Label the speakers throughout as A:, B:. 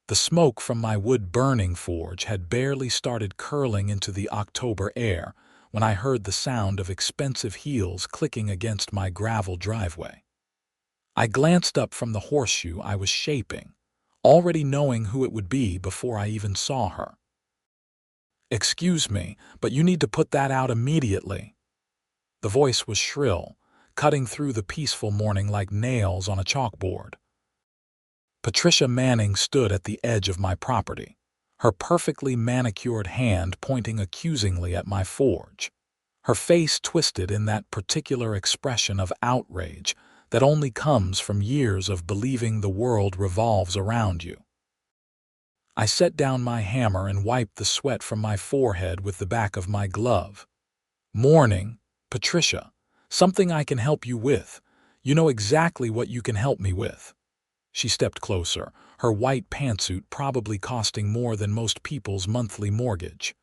A: The smoke from my wood-burning forge had barely started curling into the October air when I heard the sound of expensive heels clicking against my gravel driveway. I glanced up from the horseshoe I was shaping, already knowing who it would be before I even saw her. "Excuse me, but you need to put that out immediately." The voice was shrill, cutting through the peaceful morning like nails on a chalkboard. Patricia Manning stood at the edge of my property, her perfectly manicured hand pointing accusingly at my forge, her face twisted in that particular expression of outrage that only comes from years of believing the world revolves around you. I set down my hammer and wiped the sweat from my forehead with the back of my glove. "Morning, Patricia. Something I can help you with. You know exactly what you can help me with." She stepped closer, her white pantsuit probably costing more than most people's monthly mortgage.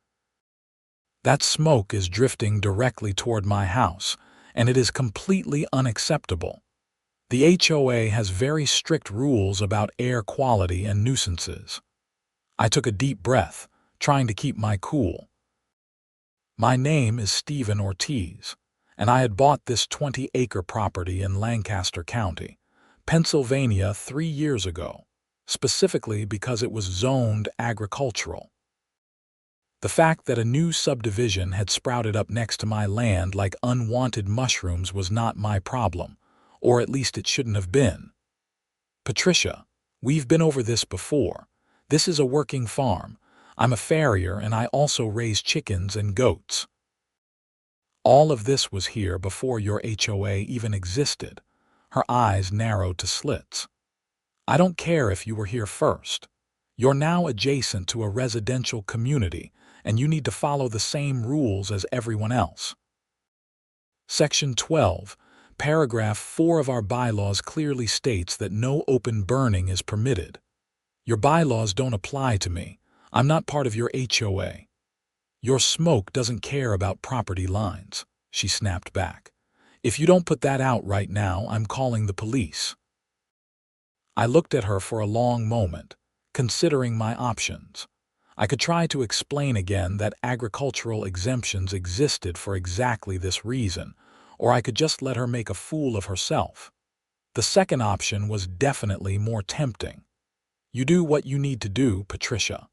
A: "That smoke is drifting directly toward my house, and it is completely unacceptable. The HOA has very strict rules about air quality and nuisances." I took a deep breath, trying to keep my cool. "My name is Steven Ortiz, and I had bought this 20-acre property in Lancaster County, Pennsylvania 3 years ago, specifically because it was zoned agricultural. The fact that a new subdivision had sprouted up next to my land like unwanted mushrooms was not my problem, or at least it shouldn't have been. Patricia, we've been over this before. This is a working farm. I'm a farrier and I also raise chickens and goats. All of this was here before your HOA even existed." Her eyes narrowed to slits. "I don't care if you were here first. You're now adjacent to a residential community, and you need to follow the same rules as everyone else. Section 12, Paragraph 4 of our bylaws clearly states that no open burning is permitted. Your bylaws don't apply to me. I'm not part of your HOA. Your smoke doesn't care about property lines," she snapped back. "If you don't put that out right now, I'm calling the police." I looked at her for a long moment, considering my options. I could try to explain again that agricultural exemptions existed for exactly this reason, or I could just let her make a fool of herself. The second option was definitely more tempting. "You do what you need to do, Patricia."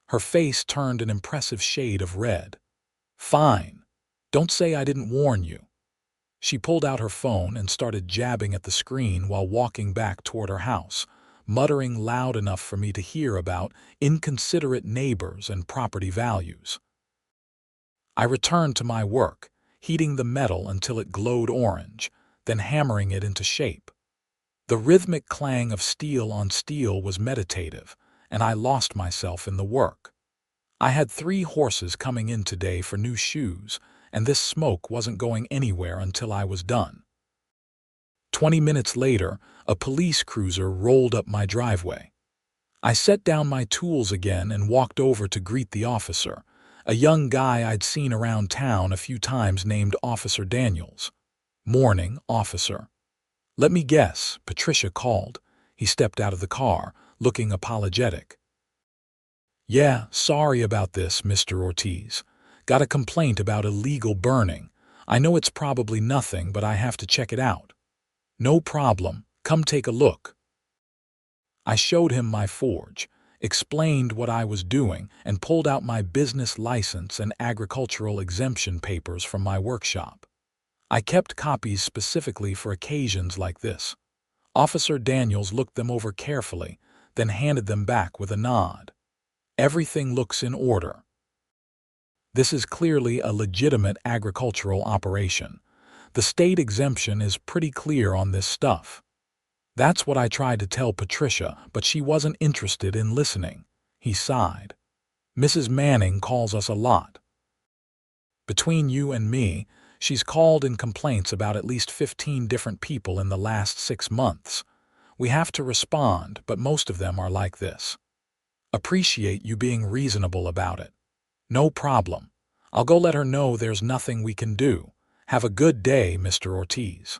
A: Her face turned an impressive shade of red. "Fine. Don't say I didn't warn you." She pulled out her phone and started jabbing at the screen while walking back toward her house, muttering loud enough for me to hear about inconsiderate neighbors and property values. I returned to my work, heating the metal until it glowed orange, then hammering it into shape. The rhythmic clang of steel on steel was meditative, and I lost myself in the work. I had 3 horses coming in today for new shoes, and this smoke wasn't going anywhere until I was done. 20 minutes later, a police cruiser rolled up my driveway. I set down my tools again and walked over to greet the officer, a young guy I'd seen around town a few times named Officer Daniels. "Morning, officer." "Let me guess," Patricia called. He stepped out of the car, looking apologetic. "Yeah, sorry about this, Mr. Ortiz. Got a complaint about illegal burning. I know it's probably nothing, but I have to check it out." "No problem. Come take a look." I showed him my forge, explained what I was doing, and pulled out my business license and agricultural exemption papers from my workshop. I kept copies specifically for occasions like this. Officer Daniels looked them over carefully, then handed them back with a nod. "Everything looks in order. This is clearly a legitimate agricultural operation. The state exemption is pretty clear on this stuff." That's what I tried to tell Patricia, but she wasn't interested in listening. He sighed. "Mrs. Manning calls us a lot. Between you and me, she's called in complaints about at least 15 different people in the last 6 months. We have to respond, but most of them are like this. Appreciate you being reasonable about it." "No problem. I'll go let her know there's nothing we can do. Have a good day, Mr. Ortiz."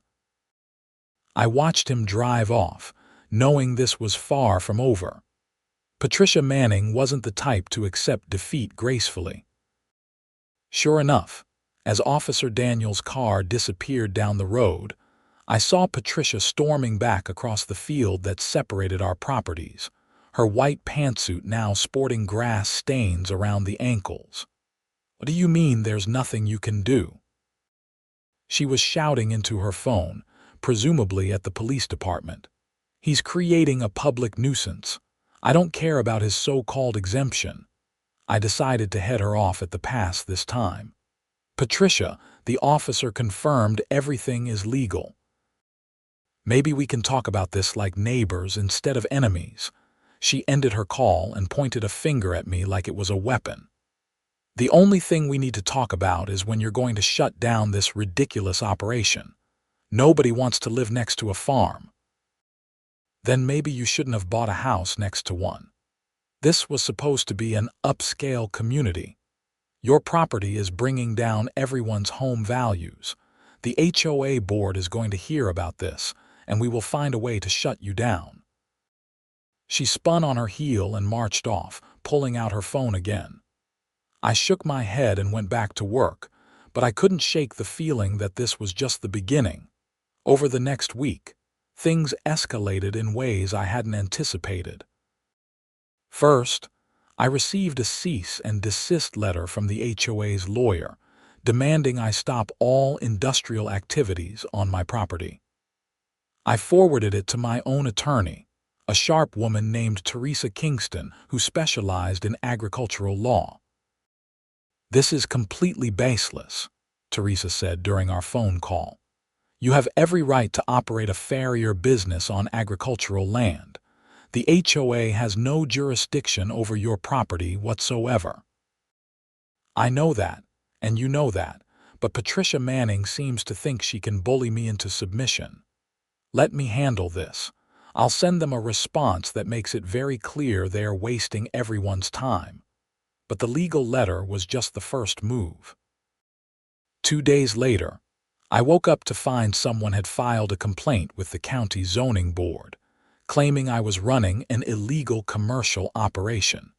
A: I watched him drive off, knowing this was far from over. Patricia Manning wasn't the type to accept defeat gracefully. Sure enough, as Officer Daniel's car disappeared down the road, I saw Patricia storming back across the field that separated our properties, her white pantsuit now sporting grass stains around the ankles. "What do you mean there's nothing you can do?" She was shouting into her phone, presumably at the police department. "He's creating a public nuisance. I don't care about his so-called exemption." I decided to head her off at the pass this time. "Patricia, the officer confirmed everything is legal. Maybe we can talk about this like neighbors instead of enemies." She ended her call and pointed a finger at me like it was a weapon. "The only thing we need to talk about is when you're going to shut down this ridiculous operation. Nobody wants to live next to a farm." "Then maybe you shouldn't have bought a house next to one. This was supposed to be an upscale community. Your property is bringing down everyone's home values. The HOA board is going to hear about this, and we will find a way to shut you down." She spun on her heel and marched off, pulling out her phone again. I shook my head and went back to work, but I couldn't shake the feeling that this was just the beginning. Over the next week, things escalated in ways I hadn't anticipated. First, I received a cease and desist letter from the HOA's lawyer, demanding I stop all industrial activities on my property. I forwarded it to my own attorney, a sharp woman named Teresa Kingston who specialized in agricultural law. "This is completely baseless," Teresa said during our phone call. "You have every right to operate a farrier business on agricultural land. The HOA has no jurisdiction over your property whatsoever." "I know that, and you know that, but Patricia Manning seems to think she can bully me into submission. Let me handle this. I'll send them a response that makes it very clear they are wasting everyone's time." But the legal letter was just the first move. 2 days later, I woke up to find someone had filed a complaint with the county zoning board, claiming I was running an illegal commercial operation.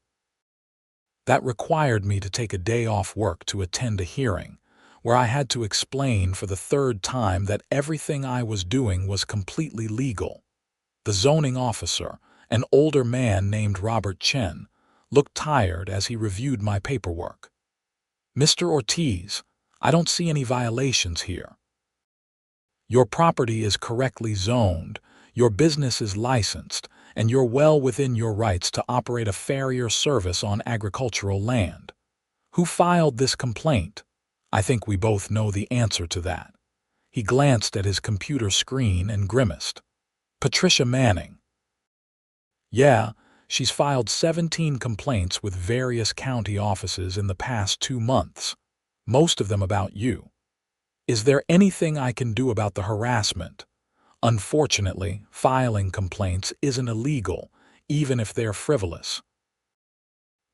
A: That required me to take a day off work to attend a hearing, where I had to explain for the third time that everything I was doing was completely legal. The zoning officer, an older man named Robert Chen, looked tired as he reviewed my paperwork. "Mr. Ortiz, I don't see any violations here. Your property is correctly zoned, your business is licensed, and you're well within your rights to operate a farrier service on agricultural land. Who filed this complaint?" I think we both know the answer to that. He glanced at his computer screen and grimaced. "Patricia Manning." "Yeah, she's filed 17 complaints with various county offices in the past 2 months, most of them about you. Is there anything I can do about the harassment?" Unfortunately, filing complaints isn't illegal, even if they're frivolous.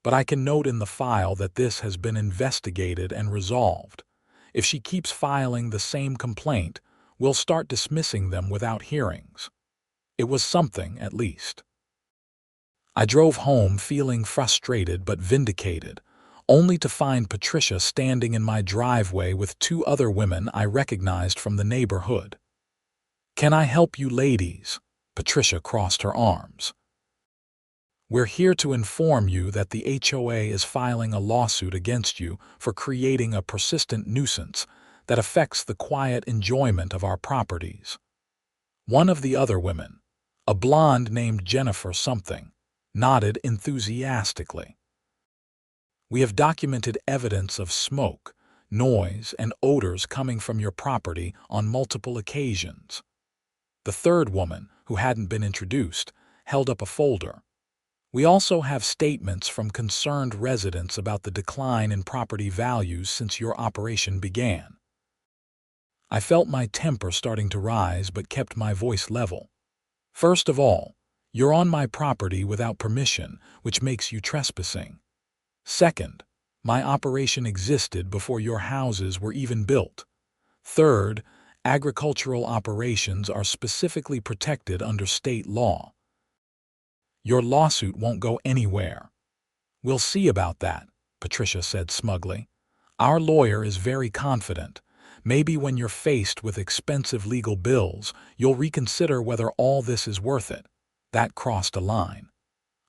A: But I can note in the file that this has been investigated and resolved. If she keeps filing the same complaint, we'll start dismissing them without hearings. It was something, at least. I drove home feeling frustrated but vindicated, only to find Patricia standing in my driveway with 2 other women I recognized from the neighborhood. "Can I help you ladies?" Patricia crossed her arms. "We're here to inform you that the HOA is filing a lawsuit against you for creating a persistent nuisance that affects the quiet enjoyment of our properties." One of the other women, a blonde named Jennifer something, nodded enthusiastically. "We have documented evidence of smoke, noise, and odors coming from your property on multiple occasions." The third woman, who hadn't been introduced, held up a folder. "We also have statements from concerned residents about the decline in property values since your operation began." I felt my temper starting to rise but kept my voice level. "First of all, you're on my property without permission, which makes you trespassing. Second, my operation existed before your houses were even built. Third, agricultural operations are specifically protected under state law. Your lawsuit won't go anywhere. We'll see about that, Patricia said smugly. Our lawyer is very confident. Maybe when you're faced with expensive legal bills, you'll reconsider whether all this is worth it. That crossed a line.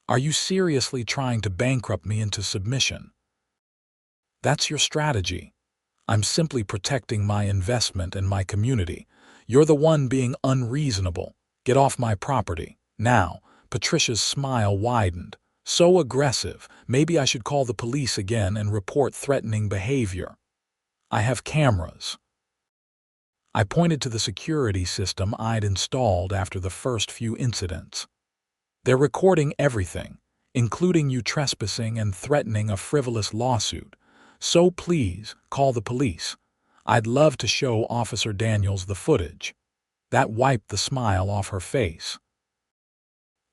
A: Are you seriously trying to bankrupt me into submission? That's your strategy. I'm simply protecting my investment and my community. You're the one being unreasonable. Get off my property. Now, Patricia's smile widened. So aggressive, maybe I should call the police again and report threatening behavior. I have cameras. I pointed to the security system I'd installed after the first few incidents. They're recording everything, including you trespassing and threatening a frivolous lawsuit. So please, call the police. I'd love to show Officer Daniels the footage. That wiped the smile off her face.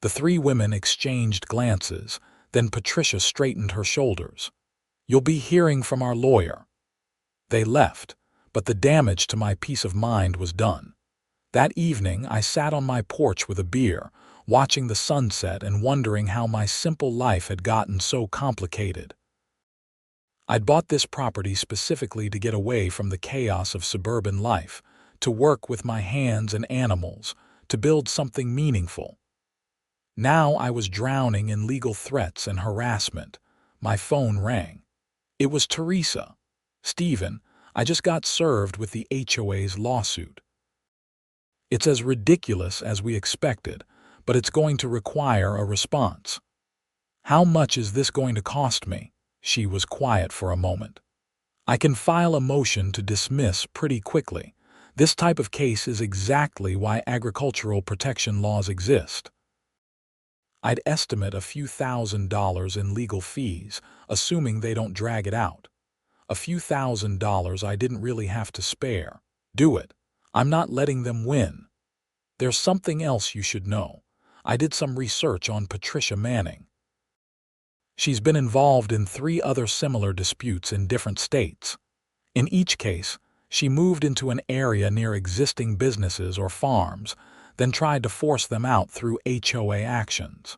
A: The three women exchanged glances, then Patricia straightened her shoulders. You'll be hearing from our lawyer. They left, but the damage to my peace of mind was done. That evening, I sat on my porch with a beer, watching the sunset and wondering how my simple life had gotten so complicated. I'd bought this property specifically to get away from the chaos of suburban life, to work with my hands and animals, to build something meaningful. Now I was drowning in legal threats and harassment. My phone rang. It was Teresa. Steven, I just got served with the HOA's lawsuit. It's as ridiculous as we expected, but it's going to require a response. How much is this going to cost me? She was quiet for a moment. I can file a motion to dismiss pretty quickly. This type of case is exactly why agricultural protection laws exist. I'd estimate a few $1,000s in legal fees, assuming they don't drag it out. A few $1,000s I didn't really have to spare. Do it. I'm not letting them win. There's something else you should know. I did some research on Patricia Manning. She's been involved in 3 other similar disputes in different states. In each case, she moved into an area near existing businesses or farms, then tried to force them out through HOA actions.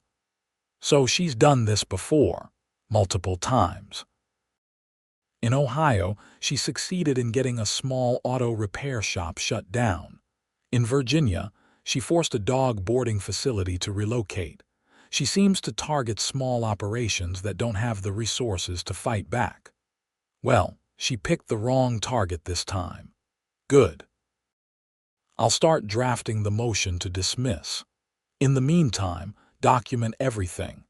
A: So she's done this before, multiple times. In Ohio, she succeeded in getting a small auto repair shop shut down. In Virginia, she forced a dog boarding facility to relocate. She seems to target small operations that don't have the resources to fight back. Well, she picked the wrong target this time. Good. I'll start drafting the motion to dismiss. In the meantime, document everything.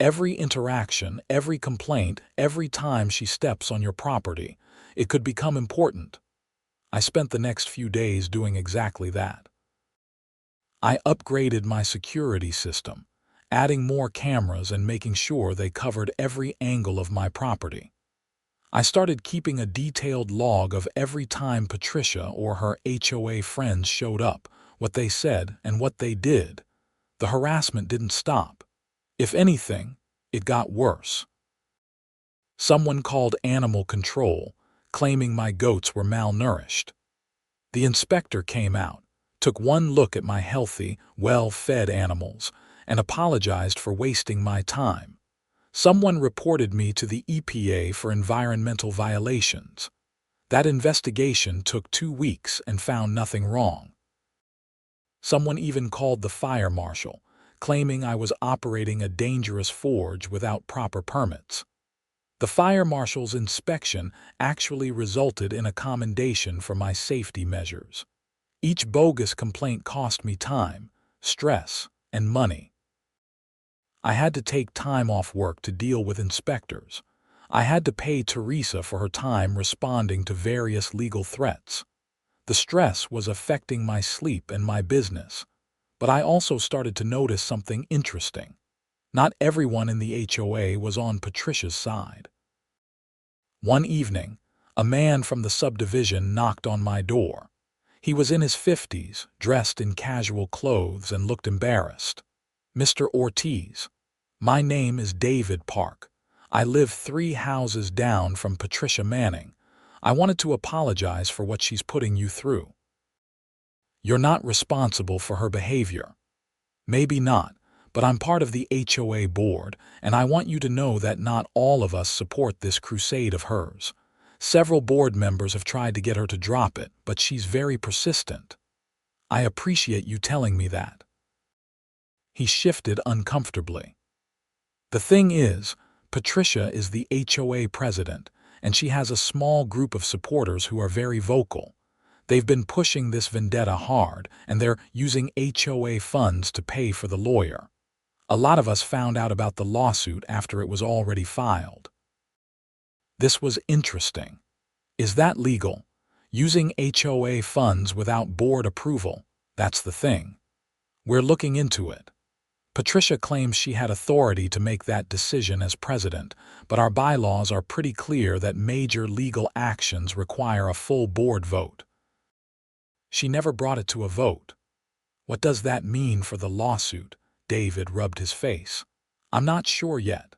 A: Every interaction, every complaint, every time she steps on your property. It could become important. I spent the next few days doing exactly that. I upgraded my security system, adding more cameras and making sure they covered every angle of my property. I started keeping a detailed log of every time Patricia or her HOA friends showed up, what they said and what they did. The harassment didn't stop. If anything, it got worse. Someone called animal control, claiming my goats were malnourished. The inspector came out, took one look at my healthy, well-fed animals, and apologized for wasting my time. Someone reported me to the EPA for environmental violations. That investigation took 2 weeks and found nothing wrong. Someone even called the fire marshal, claiming I was operating a dangerous forge without proper permits. The fire marshal's inspection actually resulted in a commendation for my safety measures. Each bogus complaint cost me time, stress, and money. I had to take time off work to deal with inspectors. I had to pay Teresa for her time responding to various legal threats. The stress was affecting my sleep and my business. But I also started to notice something interesting. Not everyone in the HOA was on Patricia's side. One evening, a man from the subdivision knocked on my door. He was in his 50s, dressed in casual clothes and looked embarrassed. Mr. Ortiz, my name is David Park. I live 3 houses down from Patricia Manning. I wanted to apologize for what she's putting you through. You're not responsible for her behavior. Maybe not, but I'm part of the HOA board, and I want you to know that not all of us support this crusade of hers. Several board members have tried to get her to drop it, but she's very persistent. I appreciate you telling me that." He shifted uncomfortably. "The thing is, Patricia is the HOA president, and she has a small group of supporters who are very vocal. They've been pushing this vendetta hard, and they're using HOA funds to pay for the lawyer. A lot of us found out about the lawsuit after it was already filed." This was interesting. Is that legal? Using HOA funds without board approval? That's the thing. We're looking into it. Patricia claims she had authority to make that decision as president, but our bylaws are pretty clear that major legal actions require a full board vote. She never brought it to a vote. What does that mean for the lawsuit? David rubbed his face. "I'm not sure yet.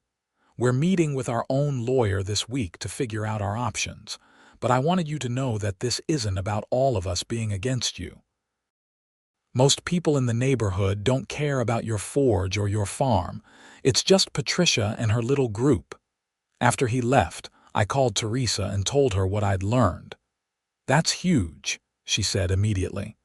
A: We're meeting with our own lawyer this week to figure out our options, but I wanted you to know that this isn't about all of us being against you. Most people in the neighborhood don't care about your forge or your farm. It's just Patricia and her little group." After he left, I called Teresa and told her what I'd learned. "That's huge," she said immediately.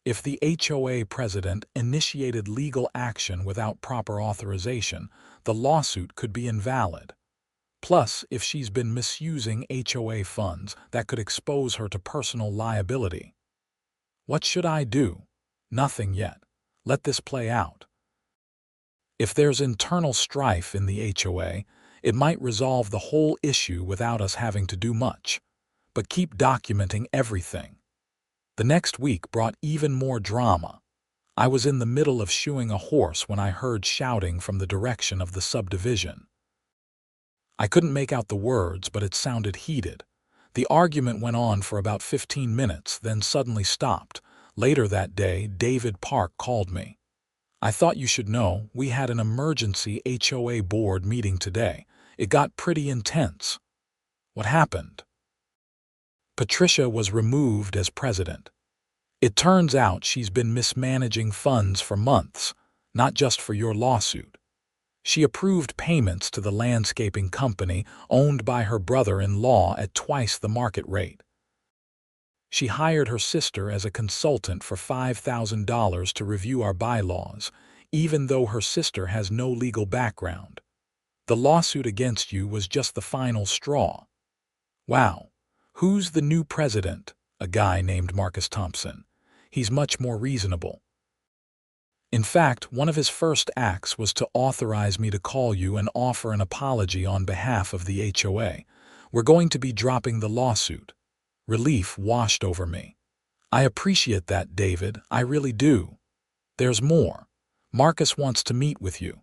A: "If the HOA president initiated legal action without proper authorization, the lawsuit could be invalid. Plus, if she's been misusing HOA funds, that could expose her to personal liability. What should I do? Nothing yet. Let this play out. If there's internal strife in the HOA, it might resolve the whole issue without us having to do much. But keep documenting everything." The next week brought even more drama. I was in the middle of shoeing a horse when I heard shouting from the direction of the subdivision. I couldn't make out the words, but it sounded heated. The argument went on for about 15 minutes, then suddenly stopped. Later that day, David Park called me. "I thought you should know, we had an emergency HOA board meeting today. It got pretty intense." "What happened?" "Patricia was removed as president. It turns out she's been mismanaging funds for months, not just for your lawsuit. She approved payments to the landscaping company owned by her brother-in-law at twice the market rate. She hired her sister as a consultant for $5,000 to review our bylaws, even though her sister has no legal background. The lawsuit against you was just the final straw." "Wow. Who's the new president?" "A guy named Marcus Thompson. He's much more reasonable. In fact, one of his first acts was to authorize me to call you and offer an apology on behalf of the HOA. We're going to be dropping the lawsuit." Relief washed over me. "I appreciate that, David. I really do. There's more. Marcus wants to meet with you.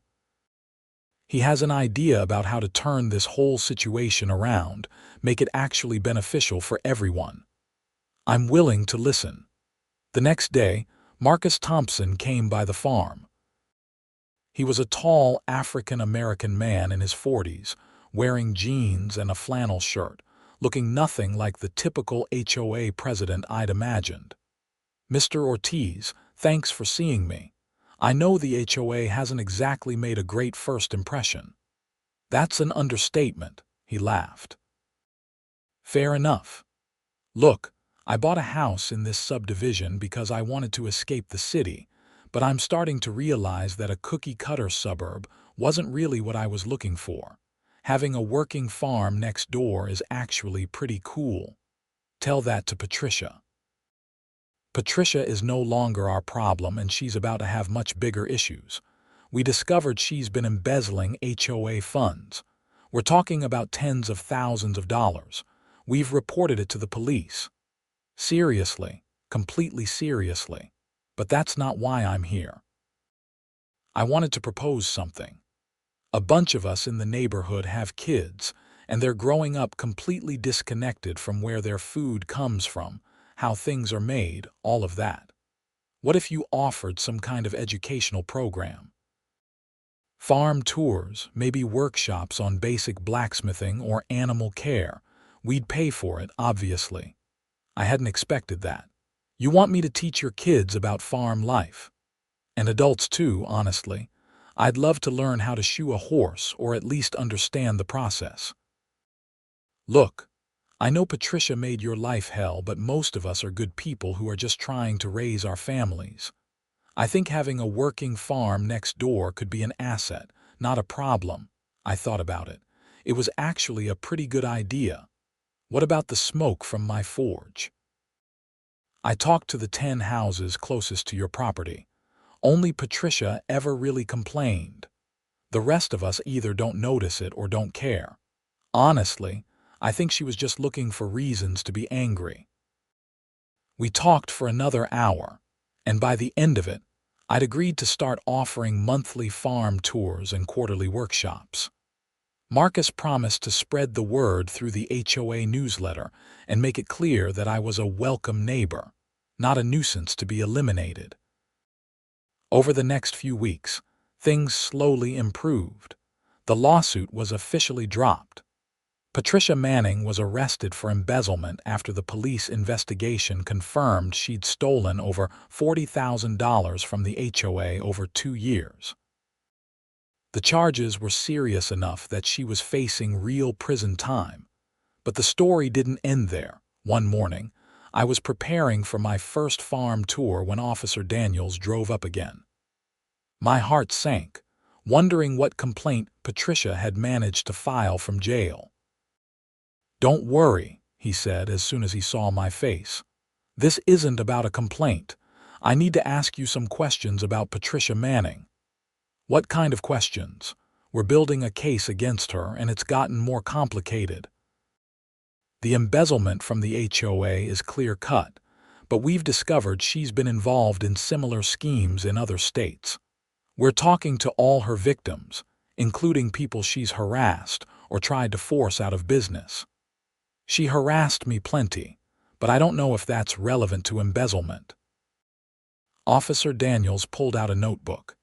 A: He has an idea about how to turn this whole situation around, make it actually beneficial for everyone. I'm willing to listen." The next day, Marcus Thompson came by the farm. He was a tall African-American man in his 40s, wearing jeans and a flannel shirt, looking nothing like the typical HOA president I'd imagined. "Mr. Ortiz, thanks for seeing me. I know the HOA hasn't exactly made a great first impression." "That's an understatement," he laughed. "Fair enough. Look, I bought a house in this subdivision because I wanted to escape the city, but I'm starting to realize that a cookie-cutter suburb wasn't really what I was looking for. Having a working farm next door is actually pretty cool. Tell that to Patricia." Patricia is no longer our problem, and she's about to have much bigger issues. We discovered she's been embezzling HOA funds. We're talking about tens of thousands of dollars. We've reported it to the police. Seriously, completely seriously. But that's not why I'm here. I wanted to propose something. A bunch of us in the neighborhood have kids, and they're growing up completely disconnected from where their food comes from, how things are made, all of that. What if you offered some kind of educational program? Farm tours, maybe workshops on basic blacksmithing or animal care. We'd pay for it, obviously. I hadn't expected that. You want me to teach your kids about farm life? And adults too, honestly. I'd love to learn how to shoe a horse or at least understand the process. Look, I know Patricia made your life hell, but most of us are good people who are just trying to raise our families. I think having a working farm next door could be an asset, not a problem. I thought about it. It was actually a pretty good idea. What about the smoke from my forge? I talked to the 10 houses closest to your property. Only Patricia ever really complained. The rest of us either don't notice it or don't care. Honestly, I think she was just looking for reasons to be angry. We talked for another hour, and by the end of it, I'd agreed to start offering monthly farm tours and quarterly workshops. Marcus promised to spread the word through the HOA newsletter and make it clear that I was a welcome neighbor, not a nuisance to be eliminated. Over the next few weeks, things slowly improved. The lawsuit was officially dropped. Patricia Manning was arrested for embezzlement after the police investigation confirmed she'd stolen over $40,000 from the HOA over 2 years. The charges were serious enough that she was facing real prison time. But the story didn't end there. One morning, I was preparing for my first farm tour when Officer Daniels drove up again. My heart sank, wondering what complaint Patricia had managed to file from jail. "Don't worry," he said as soon as he saw my face. "This isn't about a complaint. I need to ask you some questions about Patricia Manning." "What kind of questions?" "We're building a case against her, and it's gotten more complicated. The embezzlement from the HOA is clear-cut, but we've discovered she's been involved in similar schemes in other states. We're talking to all her victims, including people she's harassed or tried to force out of business. She harassed me plenty, but I don't know if that's relevant to embezzlement." Officer Daniels pulled out a notebook.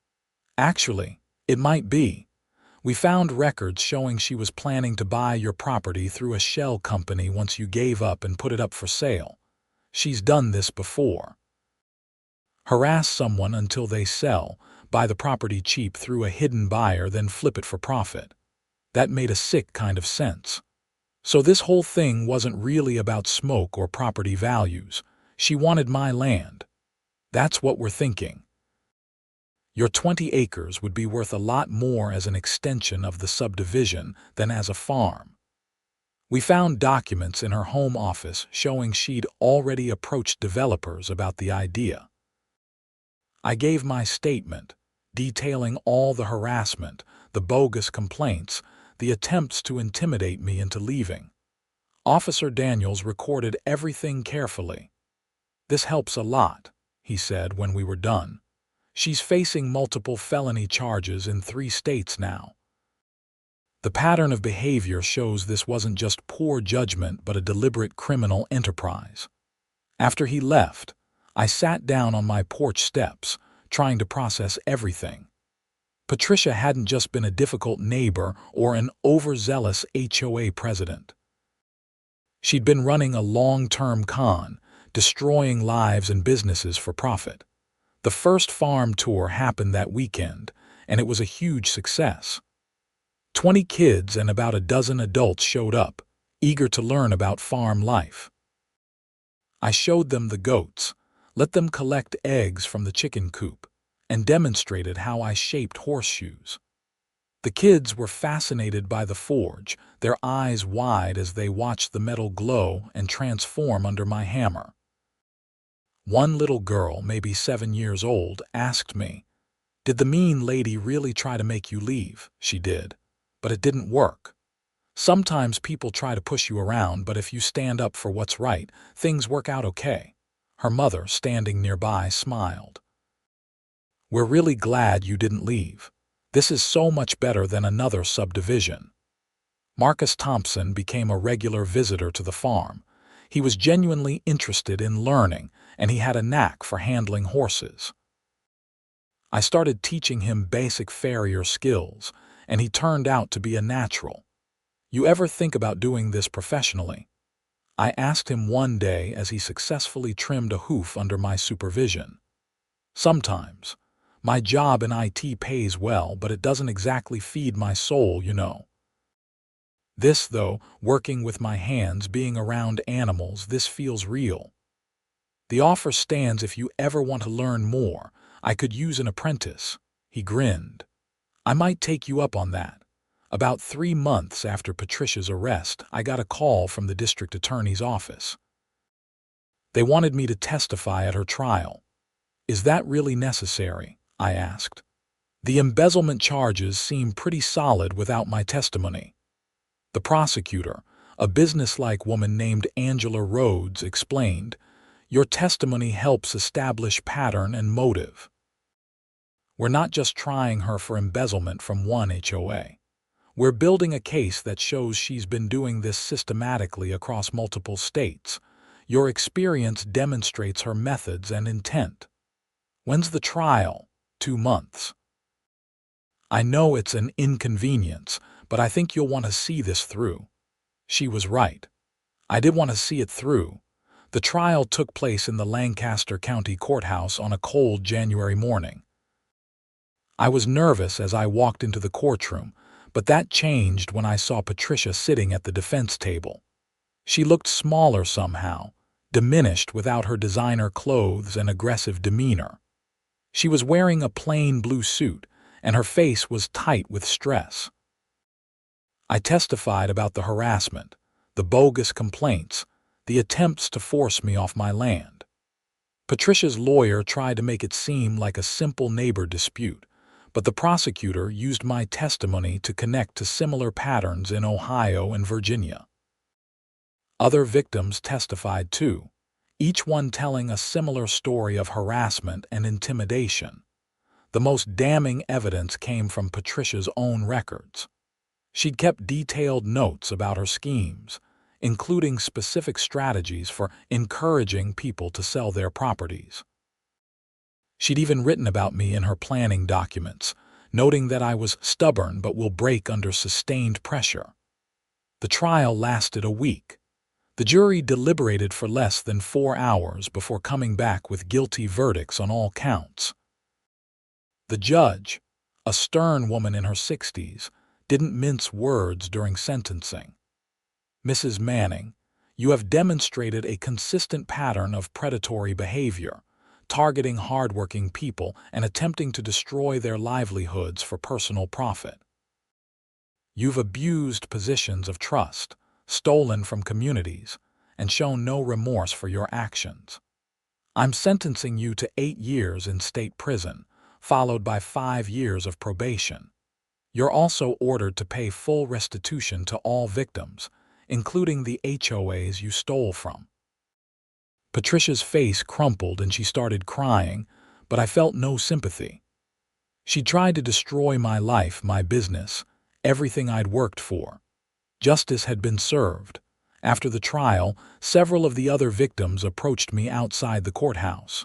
A: "Actually, it might be. We found records showing she was planning to buy your property through a shell company once you gave up and put it up for sale. She's done this before. Harass someone until they sell, buy the property cheap through a hidden buyer, then flip it for profit. That made a sick kind of sense. So this whole thing wasn't really about smoke or property values. She wanted my land. That's what we're thinking. Your 20 acres would be worth a lot more as an extension of the subdivision than as a farm. We found documents in her home office showing she'd already approached developers about the idea." I gave my statement, detailing all the harassment, the bogus complaints, the attempts to intimidate me into leaving. Officer Daniels recorded everything carefully. "This helps a lot," he said when we were done. "She's facing multiple felony charges in 3 states now. The pattern of behavior shows this wasn't just poor judgment but a deliberate criminal enterprise." After he left, I sat down on my porch steps, trying to process everything. Patricia hadn't just been a difficult neighbor or an overzealous HOA president. She'd been running a long-term con, destroying lives and businesses for profit. The first farm tour happened that weekend, and it was a huge success. 20 kids and about a dozen adults showed up, eager to learn about farm life. I showed them the goats, let them collect eggs from the chicken coop, and demonstrated how I shaped horseshoes. The kids were fascinated by the forge, their eyes wide as they watched the metal glow and transform under my hammer. One little girl, maybe 7 years old, asked me, "Did the mean lady really try to make you leave?" She did, but it didn't work. Sometimes people try to push you around, but if you stand up for what's right, things work out okay. Her mother, standing nearby, smiled. "We're really glad you didn't leave. This is so much better than another subdivision." Marcus Thompson became a regular visitor to the farm. He was genuinely interested in learning, and he had a knack for handling horses. I started teaching him basic farrier skills, and he turned out to be a natural. "You ever think about doing this professionally?" I asked him one day as he successfully trimmed a hoof under my supervision. "Sometimes, My job in IT pays well, but it doesn't exactly feed my soul. This, though, working with my hands, being around animals, this feels real. The offer stands if you ever want to learn more. I could use an apprentice." He grinned. "I might take you up on that." About 3 months after Patricia's arrest, I got a call from the district attorney's office. They wanted me to testify at her trial. "Is that really necessary?" I asked. "The embezzlement charges seem pretty solid without my testimony." The prosecutor, a businesslike woman named Angela Rhodes, explained, "Your testimony helps establish pattern and motive. We're not just trying her for embezzlement from one HOA. We're building a case that shows she's been doing this systematically across multiple states. Your experience demonstrates her methods and intent." "When's the trial?" "2 months. I know it's an inconvenience, but I think you'll want to see this through." She was right. I did want to see it through. The trial took place in the Lancaster County Courthouse on a cold January morning. I was nervous as I walked into the courtroom, but that changed when I saw Patricia sitting at the defense table. She looked smaller somehow, diminished without her designer clothes and aggressive demeanor. She was wearing a plain blue suit, and her face was tight with stress. I testified about the harassment, the bogus complaints, the attempts to force me off my land. Patricia's lawyer tried to make it seem like a simple neighbor dispute, but the prosecutor used my testimony to connect to similar patterns in Ohio and Virginia. Other victims testified too, each one telling a similar story of harassment and intimidation. The most damning evidence came from Patricia's own records. She'd kept detailed notes about her schemes, including specific strategies for encouraging people to sell their properties. She'd even written about me in her planning documents, noting that I was stubborn but will break under sustained pressure. The trial lasted a week. The jury deliberated for less than 4 hours before coming back with guilty verdicts on all counts. The judge, a stern woman in her 60s, didn't mince words during sentencing. "Mrs. Manning, you have demonstrated a consistent pattern of predatory behavior, targeting hardworking people and attempting to destroy their livelihoods for personal profit. You've abused positions of trust, stolen from communities, and shown no remorse for your actions. I'm sentencing you to 8 years in state prison, followed by 5 years of probation. You're also ordered to pay full restitution to all victims, including the HOAs you stole from." Patricia's face crumpled and she started crying, but I felt no sympathy. She tried to destroy my life, my business, everything I'd worked for. Justice had been served. After the trial, several of the other victims approached me outside the courthouse.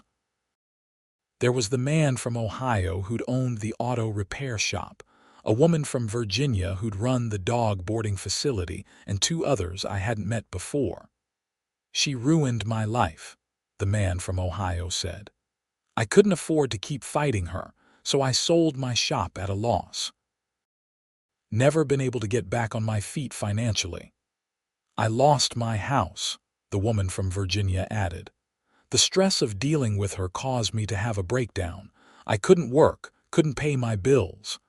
A: There was the man from Ohio who'd owned the auto repair shop, a woman from Virginia who'd run the dog boarding facility, and 2 others I hadn't met before. "She ruined my life," the man from Ohio said. "I couldn't afford to keep fighting her, so I sold my shop at a loss. Never been able to get back on my feet financially. I lost my house," the woman from Virginia added. "The stress of dealing with her caused me to have a breakdown. I couldn't work, couldn't pay my bills."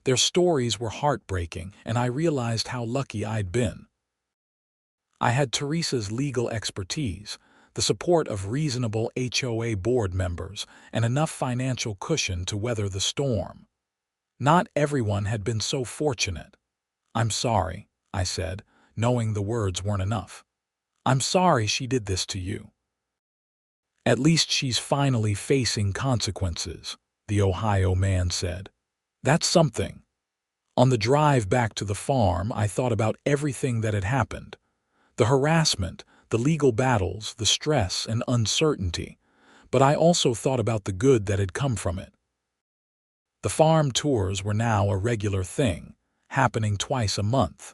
A: Their stories were heartbreaking, and I realized how lucky I'd been. I had Teresa's legal expertise, the support of reasonable HOA board members, and enough financial cushion to weather the storm. Not everyone had been so fortunate. "I'm sorry," I said, knowing the words weren't enough. "I'm sorry she did this to you." "At least she's finally facing consequences," the Ohio man said. "That's something." On the drive back to the farm, I thought about everything that had happened. The harassment, the legal battles, the stress and uncertainty. But I also thought about the good that had come from it. The farm tours were now a regular thing, happening twice a month.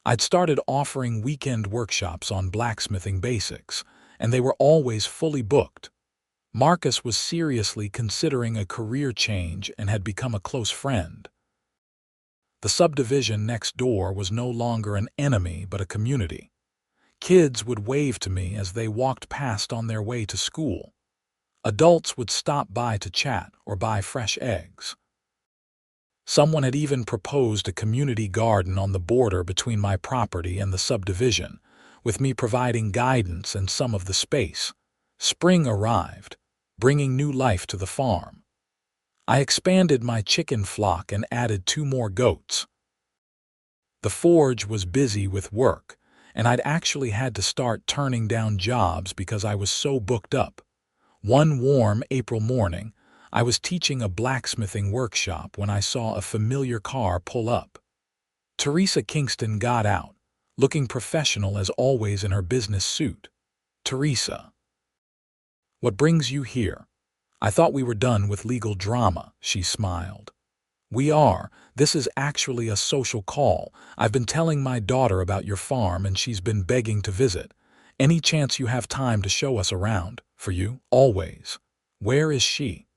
A: I'd started offering weekend workshops on blacksmithing basics, and they were always fully booked. Marcus was seriously considering a career change and had become a close friend. The subdivision next door was no longer an enemy but a community. Kids would wave to me as they walked past on their way to school. Adults would stop by to chat or buy fresh eggs. Someone had even proposed a community garden on the border between my property and the subdivision, with me providing guidance and some of the space. Spring arrived, bringing new life to the farm. I expanded my chicken flock and added 2 more goats. The forge was busy with work, and I'd actually had to start turning down jobs because I was so booked up. One warm April morning, I was teaching a blacksmithing workshop when I saw a familiar car pull up. Teresa Kingston got out, looking professional as always in her business suit. "Teresa, what brings you here? I thought we were done with legal drama," she smiled. "We are. This is actually a social call. I've been telling my daughter about your farm and she's been begging to visit. Any chance you have time to show us around? For you, always." "Where is she?"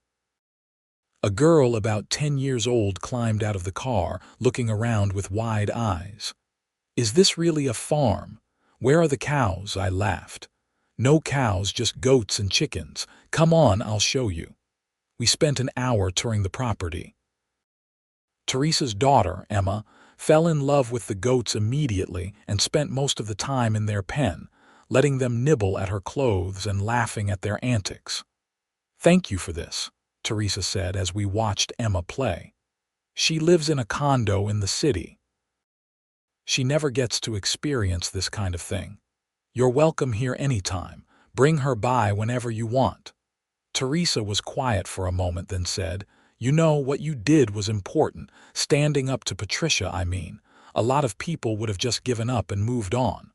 A: A girl about 10 years old climbed out of the car, looking around with wide eyes. "Is this really a farm? Where are the cows?" I laughed. "No cows, just goats and chickens. Come on, I'll show you." We spent an hour touring the property. Teresa's daughter, Emma, fell in love with the goats immediately and spent most of the time in their pen, letting them nibble at her clothes and laughing at their antics. "Thank you for this," Teresa said as we watched Emma play. "She lives in a condo in the city. She never gets to experience this kind of thing. You're welcome here anytime. Bring her by whenever you want." Teresa was quiet for a moment, then said, "You know, what you did was important. Standing up to Patricia, I mean. A lot of people would have just given up and moved on."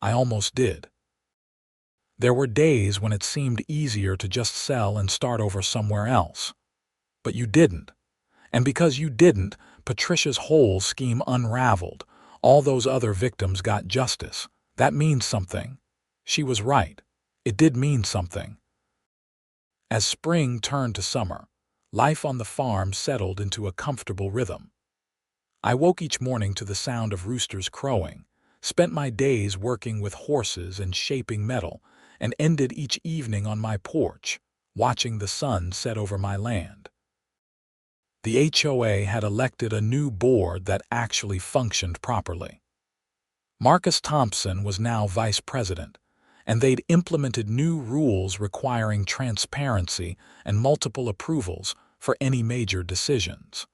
A: I almost did. There were days when it seemed easier to just sell and start over somewhere else. But you didn't. And because you didn't, Patricia's whole scheme unraveled. All those other victims got justice. That means something. She was right. It did mean something. As spring turned to summer, life on the farm settled into a comfortable rhythm. I woke each morning to the sound of roosters crowing, spent my days working with horses and shaping metal, and ended each evening on my porch, watching the sun set over my land. The HOA had elected a new board that actually functioned properly. Marcus Thompson was now vice president, and they'd implemented new rules requiring transparency and multiple approvals for any major decisions.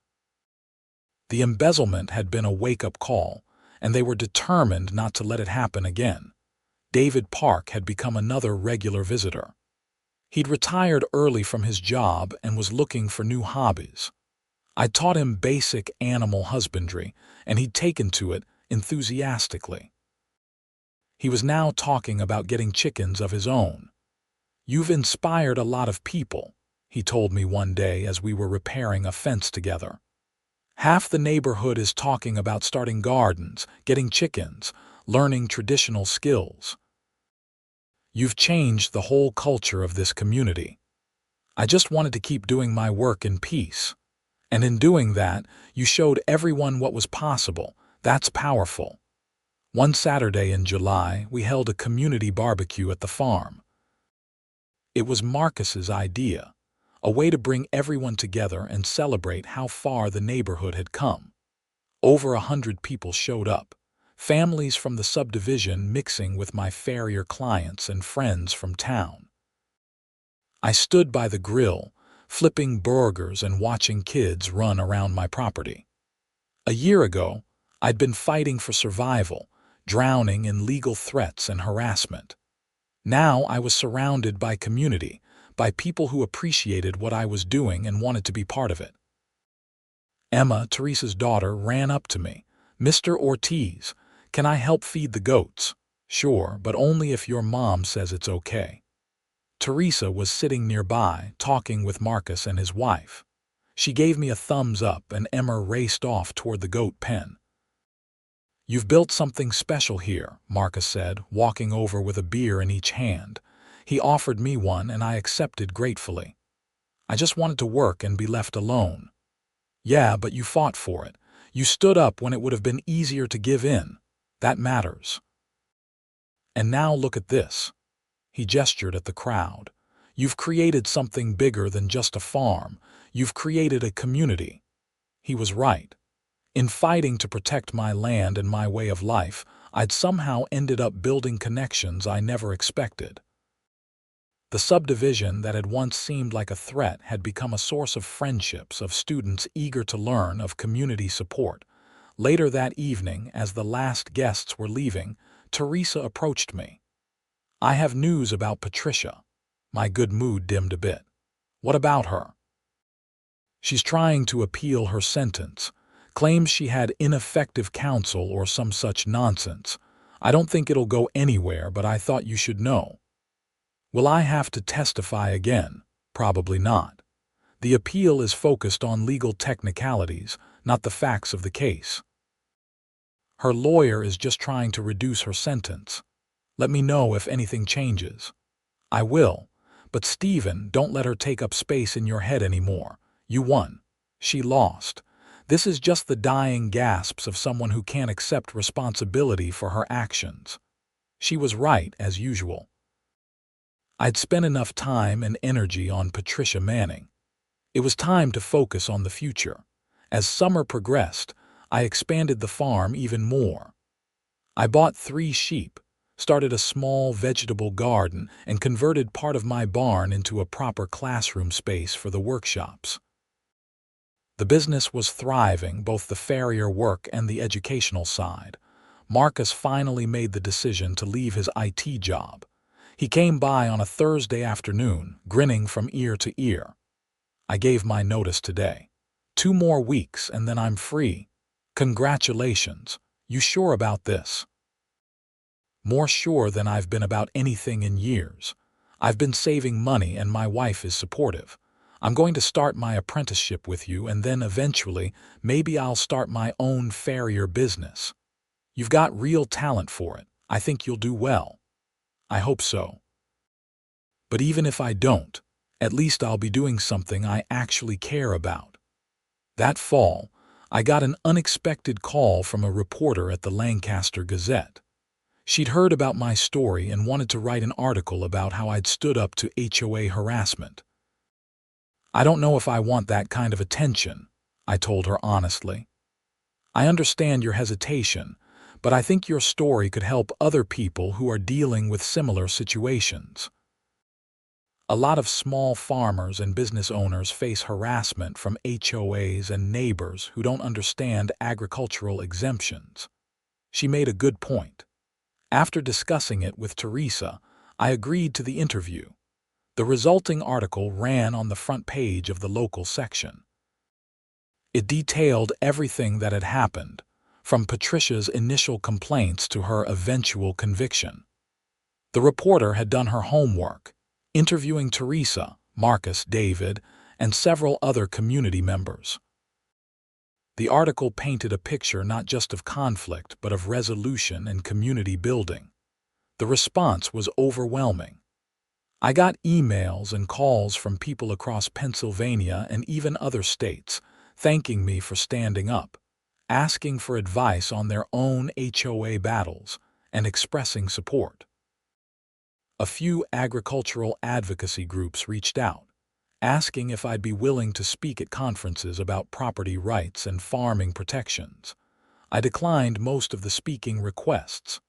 A: The embezzlement had been a wake-up call, and they were determined not to let it happen again. David Park had become another regular visitor. He'd retired early from his job and was looking for new hobbies. I taught him basic animal husbandry, and he'd taken to it enthusiastically. He was now talking about getting chickens of his own. "You've inspired a lot of people," he told me one day as we were repairing a fence together. "Half the neighborhood is talking about starting gardens, getting chickens, learning traditional skills. You've changed the whole culture of this community. I just wanted to keep doing my work in peace. And in doing that, you showed everyone what was possible. That's powerful." One Saturday in July, we held a community barbecue at the farm. It was Marcus's idea, a way to bring everyone together and celebrate how far the neighborhood had come. Over 100 people showed up, families from the subdivision mixing with my farrier clients and friends from town. I stood by the grill, flipping burgers and watching kids run around my property. A year ago, I'd been fighting for survival, drowning in legal threats and harassment. Now I was surrounded by community, by people who appreciated what I was doing and wanted to be part of it. Emma, Teresa's daughter, ran up to me. "Mr. Ortiz, can I help feed the goats?" "Sure, but only if your mom says it's okay." Teresa was sitting nearby, talking with Marcus and his wife. She gave me a thumbs up and Emma raced off toward the goat pen. "You've built something special here," Marcus said, walking over with a beer in each hand. He offered me one and I accepted gratefully. I just wanted to work and be left alone. Yeah, but you fought for it. You stood up when it would have been easier to give in. That matters. And now look at this. He gestured at the crowd. You've created something bigger than just a farm. You've created a community. He was right. In fighting to protect my land and my way of life, I'd somehow ended up building connections I never expected. The subdivision that had once seemed like a threat had become a source of friendships, of students eager to learn, of community support. Later that evening, as the last guests were leaving, Teresa approached me. I have news about Patricia. My good mood dimmed a bit. What about her? She's trying to appeal her sentence. Claims she had ineffective counsel or some such nonsense. I don't think it'll go anywhere, but I thought you should know. Will I have to testify again? Probably not. The appeal is focused on legal technicalities, not the facts of the case. Her lawyer is just trying to reduce her sentence. Let me know if anything changes. I will, but Steven, don't let her take up space in your head anymore. You won. She lost. This is just the dying gasps of someone who can't accept responsibility for her actions. She was right, as usual. I'd spent enough time and energy on Patricia Manning. It was time to focus on the future. As summer progressed, I expanded the farm even more. I bought 3 sheep, started a small vegetable garden, and converted part of my barn into a proper classroom space for the workshops. The business was thriving, both the farrier work and the educational side. Marcus finally made the decision to leave his IT job. He came by on a Thursday afternoon, grinning from ear to ear. I gave my notice today. 2 more weeks and then I'm free. Congratulations. You sure about this? More sure than I've been about anything in years. I've been saving money and my wife is supportive. I'm going to start my apprenticeship with you and then eventually maybe I'll start my own farrier business. You've got real talent for it. I think you'll do well. I hope so. But even if I don't, at least I'll be doing something I actually care about. That fall, I got an unexpected call from a reporter at the Lancaster Gazette. She'd heard about my story and wanted to write an article about how I'd stood up to HOA harassment. I don't know if I want that kind of attention, I told her honestly. I understand your hesitation, but I think your story could help other people who are dealing with similar situations. A lot of small farmers and business owners face harassment from HOAs and neighbors who don't understand agricultural exemptions. She made a good point. After discussing it with Teresa, I agreed to the interview. The resulting article ran on the front page of the local section. It detailed everything that had happened, from Patricia's initial complaints to her eventual conviction. The reporter had done her homework, interviewing Teresa, Marcus, David, and several other community members. The article painted a picture not just of conflict but of resolution and community building. The response was overwhelming. I got emails and calls from people across Pennsylvania and even other states, thanking me for standing up, asking for advice on their own HOA battles, and expressing support. A few agricultural advocacy groups reached out, asking if I'd be willing to speak at conferences about property rights and farming protections. I declined most of the speaking requests.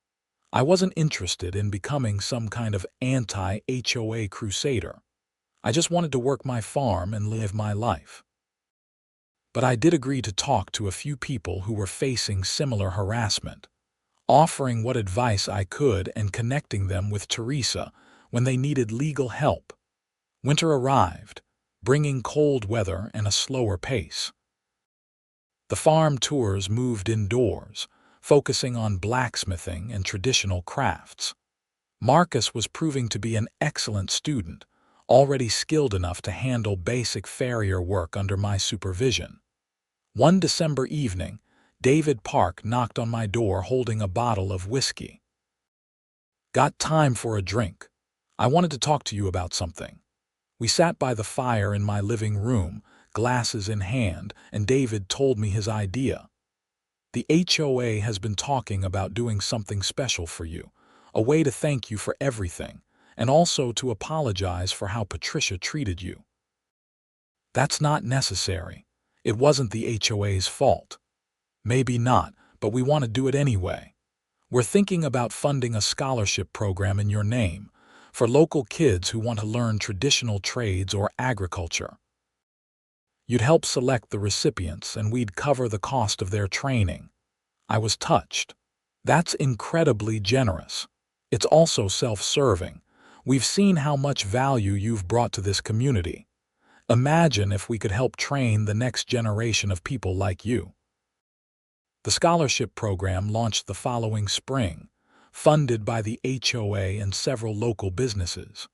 A: I wasn't interested in becoming some kind of anti-HOA crusader. I just wanted to work my farm and live my life. But I did agree to talk to a few people who were facing similar harassment, offering what advice I could and connecting them with Teresa when they needed legal help. Winter arrived, bringing cold weather and a slower pace. The farm tours moved indoors, focusing on blacksmithing and traditional crafts. Marcus was proving to be an excellent student, already skilled enough to handle basic farrier work under my supervision. One December evening, David Park knocked on my door holding a bottle of whiskey. "Got time for a drink?" I wanted to talk to you about something. We sat by the fire in my living room, glasses in hand, and David told me his idea. The HOA has been talking about doing something special for you, a way to thank you for everything, and also to apologize for how Patricia treated you. That's not necessary. It wasn't the HOA's fault. Maybe not, but we want to do it anyway. We're thinking about funding a scholarship program in your name for local kids who want to learn traditional trades or agriculture. You'd help select the recipients and we'd cover the cost of their training. I was touched. That's incredibly generous. It's also self-serving. We've seen how much value you've brought to this community. Imagine if we could help train the next generation of people like you. The scholarship program launched the following spring, funded by the HOA and several local businesses.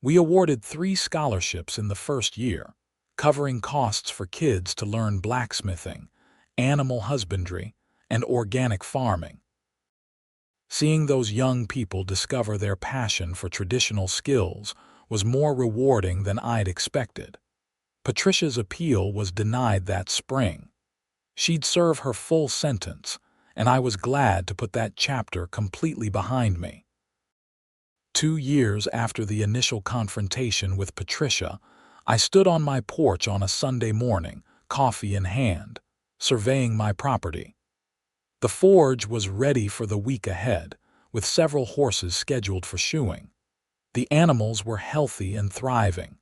A: We awarded 3 scholarships in the first year, covering costs for kids to learn blacksmithing, animal husbandry, and organic farming. Seeing those young people discover their passion for traditional skills was more rewarding than I'd expected. Patricia's appeal was denied that spring. She'd serve her full sentence, and I was glad to put that chapter completely behind me. 2 years after the initial confrontation with Patricia, I stood on my porch on a Sunday morning, coffee in hand, surveying my property. The forge was ready for the week ahead, with several horses scheduled for shoeing. The animals were healthy and thriving.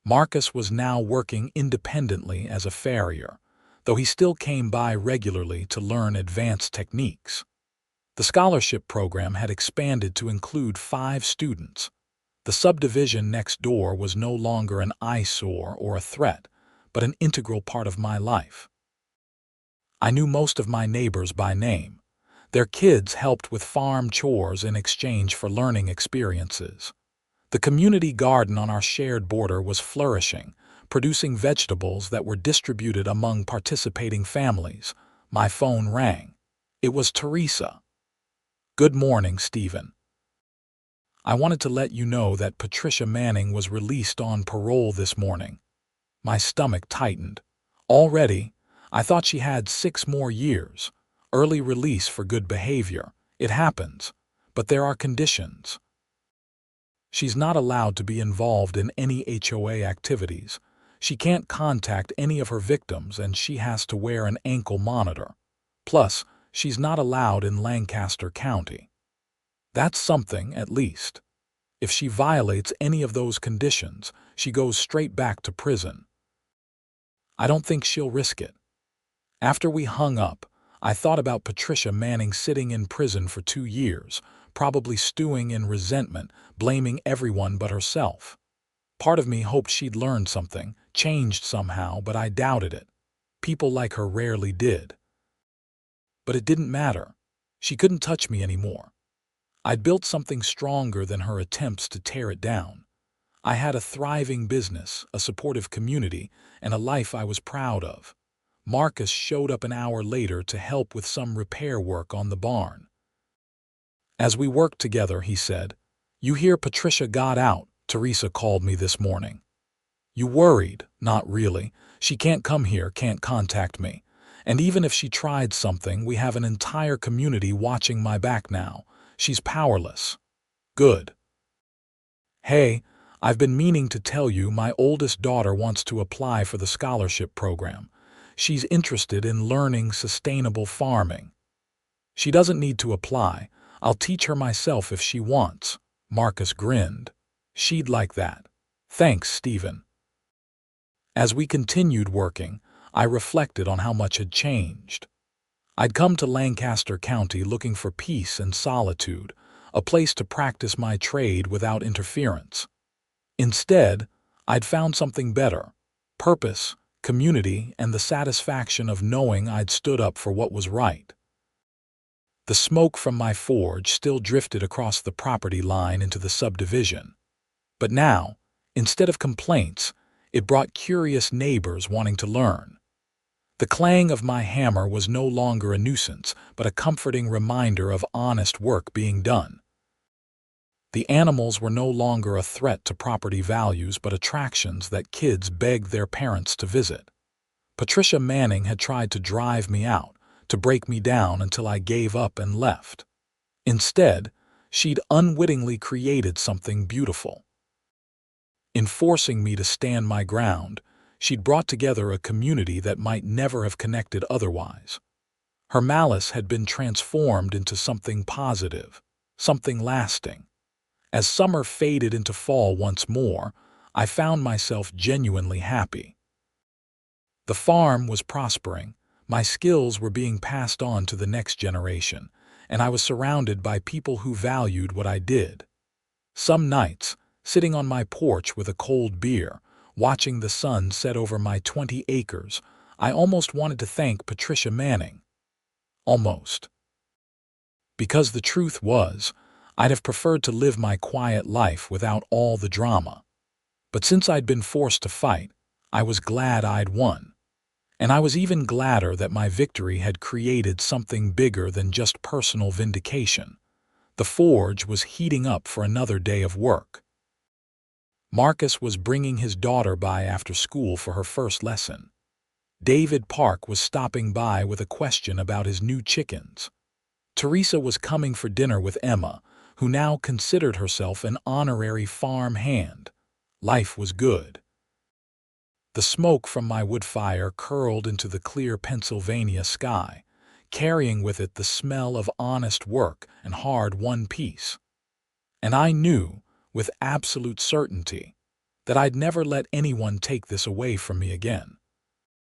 A: Marcus was now working independently as a farrier, though he still came by regularly to learn advanced techniques. The scholarship program had expanded to include 5 students. The subdivision next door was no longer an eyesore or a threat, but an integral part of my life. I knew most of my neighbors by name. Their kids helped with farm chores in exchange for learning experiences. The community garden on our shared border was flourishing, producing vegetables that were distributed among participating families. My phone rang. It was Teresa. "Good morning, Steven. I wanted to let you know that Patricia Manning was released on parole this morning." My stomach tightened. Already, I thought she had 6 more years. Early release for good behavior. It happens. But there are conditions. She's not allowed to be involved in any HOA activities. She can't contact any of her victims, and she has to wear an ankle monitor. Plus, she's not allowed in Lancaster County. That's something, at least. If she violates any of those conditions, she goes straight back to prison. I don't think she'll risk it. After we hung up, I thought about Patricia Manning sitting in prison for 2 years, probably stewing in resentment, blaming everyone but herself. Part of me hoped she'd learned something, changed somehow, but I doubted it. People like her rarely did. But it didn't matter. She couldn't touch me anymore. I'd built something stronger than her attempts to tear it down. I had a thriving business, a supportive community, and a life I was proud of. Marcus showed up an hour later to help with some repair work on the barn. As we worked together, he said, "You hear Patricia got out," Teresa called me this morning. "You worried?" "Not really. She can't come here, can't contact me. And even if she tried something, we have an entire community watching my back now. She's powerless." "Good." "Hey, I've been meaning to tell you my oldest daughter wants to apply for the scholarship program. She's interested in learning sustainable farming." "She doesn't need to apply. I'll teach her myself if she wants." Marcus grinned. "She'd like that." "Thanks, Steven." As we continued working, I reflected on how much had changed. I'd come to Lancaster County looking for peace and solitude, a place to practice my trade without interference. Instead, I'd found something better: purpose, community, and the satisfaction of knowing I'd stood up for what was right. The smoke from my forge still drifted across the property line into the subdivision. But now, instead of complaints, it brought curious neighbors wanting to learn. The clang of my hammer was no longer a nuisance, but a comforting reminder of honest work being done. The animals were no longer a threat to property values but attractions that kids begged their parents to visit. Patricia Manning had tried to drive me out, to break me down until I gave up and left. Instead, she'd unwittingly created something beautiful. In forcing me to stand my ground, she'd brought together a community that might never have connected otherwise. Her malice had been transformed into something positive, something lasting. As summer faded into fall once more, I found myself genuinely happy. The farm was prospering, my skills were being passed on to the next generation, and I was surrounded by people who valued what I did. Some nights, sitting on my porch with a cold beer, watching the sun set over my 20 acres, I almost wanted to thank Patricia Manning. Almost. Because the truth was, I'd have preferred to live my quiet life without all the drama. But since I'd been forced to fight, I was glad I'd won. And I was even gladder that my victory had created something bigger than just personal vindication. The forge was heating up for another day of work. Marcus was bringing his daughter by after school for her first lesson. David Park was stopping by with a question about his new chickens. Teresa was coming for dinner with Emma, who now considered herself an honorary farm hand. Life was good. The smoke from my wood fire curled into the clear Pennsylvania sky, carrying with it the smell of honest work and hard-won peace. And I knew, with absolute certainty, that I'd never let anyone take this away from me again.